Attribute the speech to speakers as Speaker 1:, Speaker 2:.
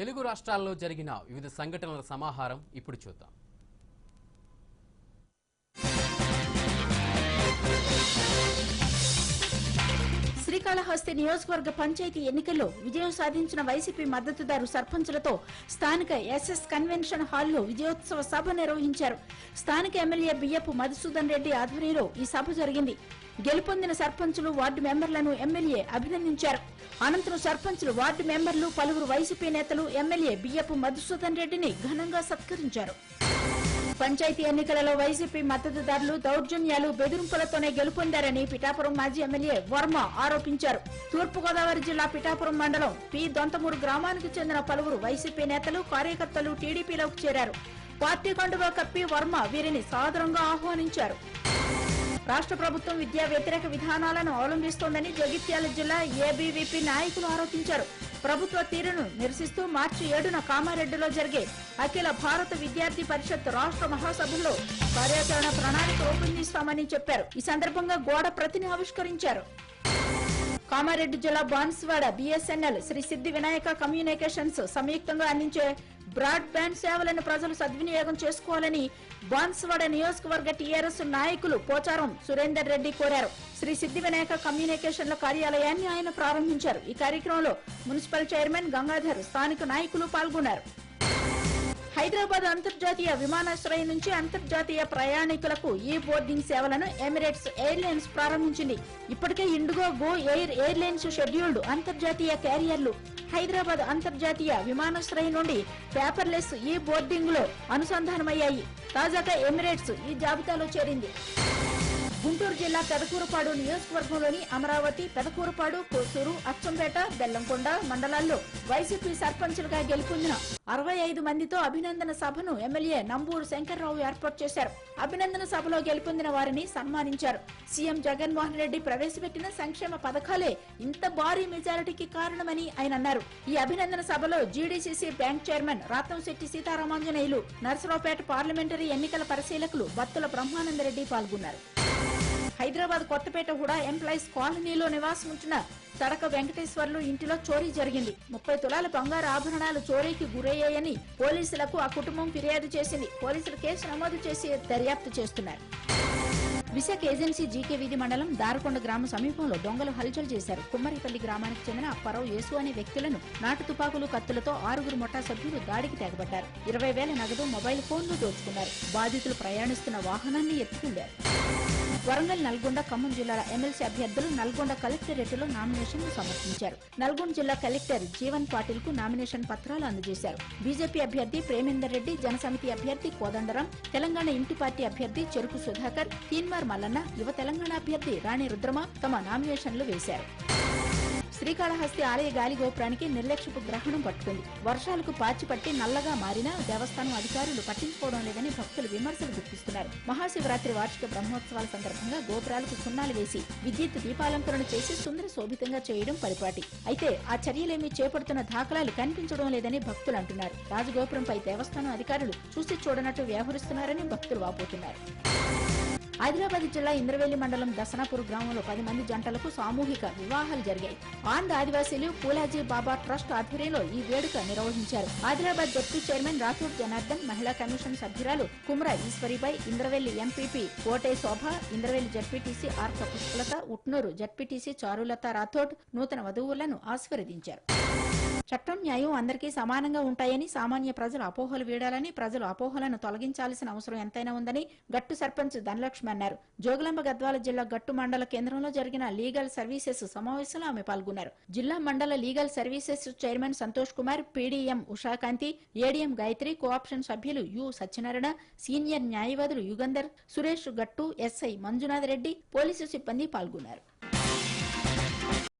Speaker 1: తెలుగు రాష్ట్రాల్లో జరిగిన వివిధ సంఘటనల సమాహారం ఇప్పుడు చూద్దాం.
Speaker 2: శ్రీకాళహస్తి నియోజకవర్గ పంచాయతీ ఎన్నికల్లో విజయం సాధించిన వైసీపీ మద్దతుదారు సర్పంచులతో స్థానిక ఎస్ఎస్ కన్వెన్షన్ హాల్లో విజయోత్సవ సభ నిర్వహించారు. స్థానిక ఎమ్మెల్యే బియ్యపు మధుసూదన్ రెడ్డి ఆధ్వర్యంలో ఈ సభ జరిగింది. గెలుపొందిన సర్పంచులు, వార్డు మెంబర్లను ఎమ్మెల్యే అభినందించారు. అనంతరం సర్పంచులు, వార్డు మెంబర్లు, పలువురు వైసీపీ నేతలు ఎమ్మెల్యే బియ్యపు మధుసూదన్ రెడ్డిని ఘనంగా సత్కరించారు. పంచాయతీ ఎన్నికలలో వైసీపీ మద్దతుదారులు దౌర్జన్యాలు, బెదిరింపులతోనే గెలుపొందారని పిఠాపురం మాజీ ఎమ్మెల్యే వర్మ ఆరోపించారు. తూర్పుగోదావరి జిల్లా పిఠాపురం మండలం పి దొంతమూరు గ్రామానికి చెందిన పలువురు వైసీపీ నేతలు, కార్యకర్తలు టీడీపీలోకి చేరారు. పార్టీ కండువా కప్పి వర్మ వీరిని సాదరంగా ఆహ్వానించారు. రాష్ట్ర ప్రభుత్వం విద్యా వ్యతిరేక విధానాలను అవలంబిస్తోందని జగిత్యాల జిల్లా ఏబీవీపీ నాయకులు ఆరోపించారు. ప్రభుత్వ తీరును నిరసిస్తూ మార్చి 7న కామారెడ్డిలో జరిగే అఖిల భారత విద్యార్థి పరిషత్ రాష్ట్ర మహాసభల్లో కార్యాచరణ ప్రణాళిక రూపొందిస్తామని చెప్పారు. ఈ సందర్భంగా గోడ ప్రతిని ఆవిష్కరించారు. కామారెడ్డి జిల్లా బాన్స్వాడ బిఎస్ఎన్ఎల్, శ్రీ సిద్ధి వినాయక కమ్యూనికేషన్స్ సంయుక్తంగా అందించే బ్రాడ్ బ్యాండ్ సేవలను ప్రజలు సద్వినియోగం చేసుకోవాలని బాన్స్వాడ నియోజకవర్గ టీఆర్ఎస్ నాయకులు పోచారం సురేందర్ రెడ్డి కోరారు. శ్రీ సిద్ధి వినాయక కమ్యూనికేషన్ల కార్యాలయాన్ని ఆయన ప్రారంభించారు. ఈ కార్యక్రమంలో మున్సిపల్ చైర్మన్ గంగాధర్, స్థానిక నాయకులు పాల్గొన్నారు. హైదరాబాద్ అంతర్జాతీయ విమానాశ్రయం నుంచి అంతర్జాతీయ ప్రయాణికులకు ఈ బోర్డింగ్ సేవలను ఎమిరేట్స్ ఎయిర్లైన్స్ ప్రారంభించింది. ఇప్పటికే IndiGo, go air airlines scheduled అంతర్జాతీయ క్యారియర్లు హైదరాబాద్ అంతర్జాతీయ విమానాశ్రయం నుండి పేపర్లెస్ ఈ బోర్డింగ్ లో అనుసంధానమయ్యాయి. తాజాగా ఎమిరేట్స్ ఈ జాబితాలో చేరింది. గుంటూరు జిల్లా పెదకూరుపాడు నియోజకవర్గంలోని అమరావతి, పెదకూరుపాడు, కోసూరు, అచ్చంపేట, బెల్లంకొండ మండలాల్లో వైసీపీ సర్పంచులుగా గెలుపొందిన 65 మందితో అభినందన సభను ఎమ్మెల్యే నంబూరు శంకర్రావు ఏర్పాటు చేశారు. అభినందన సభలో గెలుపొందిన వారిని సన్మానించారు. సీఎం జగన్మోహన్ రెడ్డి ప్రవేశపెట్టిన సంక్షేమ పథకాలే ఇంత భారీ మెజారిటీకి కారణమని ఆయన అన్నారు. ఈ అభినందన సభలో GDCC bank chairman Ratamsetti Seetharamanjaneyulu, Narasaraopet parliamentary ఎన్నికల పరిశీలకులు బత్తుల బ్రహ్మానందరెడ్డి పాల్గొన్నారు. హైదరాబాద్ కొత్తపేట హుడా ఎంప్లాయీస్ కాలనీలో నివాసం ఉంటున్న తడక వెంకటేశ్వర్లు ఇంటిలో చోరీ జరిగింది. 30 తులాల బంగారు ఆభరణాలు చోరీకి గురయ్యాయని పోలీసులకు ఆ కుటుంబం ఫిర్యాదు చేసింది. పోలీసులు కేసు నమోదు చేసి దర్యాప్తు చేస్తున్నారు. విశాఖ ఏజెన్సీ జీకే వీధి మండలం దారకొండ గ్రామ సమీపంలో దొంగలు హల్చల్ చేశారు. కుమ్మరిపల్లి గ్రామానికి చెందిన అప్పారావు, యేసు అనే వ్యక్తులను నాటు తుపాకులు, కత్తులతో 6 ముఠా సభ్యులు దాడికి తెగబడ్డారు. 20,000 నగదు, మొబైల్ ఫోన్లు దోచుకున్నారు. బాధితులు ప్రయాణిస్తున్న వాహనాన్ని ఎత్తుకెళ్లారు. వరంగల్, నల్గొండ, ఖమ్మం జిల్లాల ఎమ్మెల్సీ అభ్యర్థులు నల్గొండ కలెక్టరేట్లో నామినేషన్లు సమర్పించారు. నల్గొండ జిల్లా కలెక్టర్ జీవన్ పాటిల్ కు నామినేషన్ పత్రాలు అందజేశారు. బీజేపీ అభ్యర్థి ప్రేమేందర్ రెడ్డి, జనసమితి అభ్యర్థి కోదండరాం, తెలంగాణ ఇంటి పార్టీ అభ్యర్థి చెరుకు సుధాకర్, తీన్మార్ మల్లన్న, యువ తెలంగాణ అభ్యర్థి రాణి రుద్రమ తమ నామినేషన్లు వేశారు. శ్రీకాళహస్తి ఆలయ గాలి గోపురానికి నిర్లక్ష్యపు గ్రహణం పట్టుకుంది. వర్షాలకు పాచిపట్టి నల్లగా మారినా దేవస్థానం అధికారులు పట్టించుకోవడం లేదని భక్తులు విమర్శలు గుర్తిస్తున్నారు. మహాశివరాత్రి వార్షిక బ్రహ్మోత్సవాల సందర్భంగా గోపురాలకు సున్నాలు వేసి విద్యుత్ దీపాలంకరణ చేసి సుందర శోభితంగా చేయడం పరిపాటి. అయితే ఆ చర్యలేమీ చేపడుతున్న దాఖలాలు కనిపించడం లేదని భక్తులు అంటున్నారు. రాజగోపురంపై దేవస్థానం అధికారులు చూసి చూడనట్టు వ్యవహరిస్తున్నారని భక్తులు వాపోతున్నారు. ఆదిలాబాద్ జిల్లా ఇంద్రవెల్లి మండలం దసనాపూర్ గ్రామంలో 10 మంది జంటలకు సామూహిక వివాహాలు జరిగాయి. ఆంధ్ర ఆదివాసీలు పూలాజీ బాబా ట్రస్ట్ ఆధ్వర్యంలో ఈ వేడుక నిర్వహించారు. ఆదిలాబాద్ జడ్పీ చైర్మన్ రాథోడ్ జనార్దన్, మహిళా కమిషన్ సభ్యురాలు కుమ్ర ఈశ్వరిబాయ్, ఇంద్రవెల్లి ఎంపీపీ కోటే శోభ, ఇంద్రవెల్లి జడ్పీటీసీ ఆర్క పుష్పలత, ఉట్నూరు జడ్పీటీసీ చారులత రాథోడ్ నూతన వధువులను ఆశీర్వదించారు. చట్టం, న్యాయం అందరికీ సమానంగా ఉంటాయని, సామాన్య ప్రజలు అపోహలు వీడాలని, ప్రజలు అపోహలను తొలగించాల్సిన అవసరం ఎంతైనా ఉందని గట్టు సర్పంచ్ ధనలక్ష్మి అన్నారు. జోగులాంబ గద్వాల జిల్లా గట్టు మండల కేంద్రంలో జరిగిన లీగల్ సర్వీసెస్ సమావేశంలో ఆమె పాల్గొన్నారు. జిల్లా మండల legal services chairman Santosh Kumar, PDM Ushakanthi, ADM Gayatri, cooption సభ్యులు యు సత్యనారాయణ, సీనియర్ న్యాయవాదులు యుగంధర్, సురేష్, గట్టు ఎస్ఐ మంజునాథ్ రెడ్డి, పోలీసు సిబ్బంది పాల్గొన్నారు.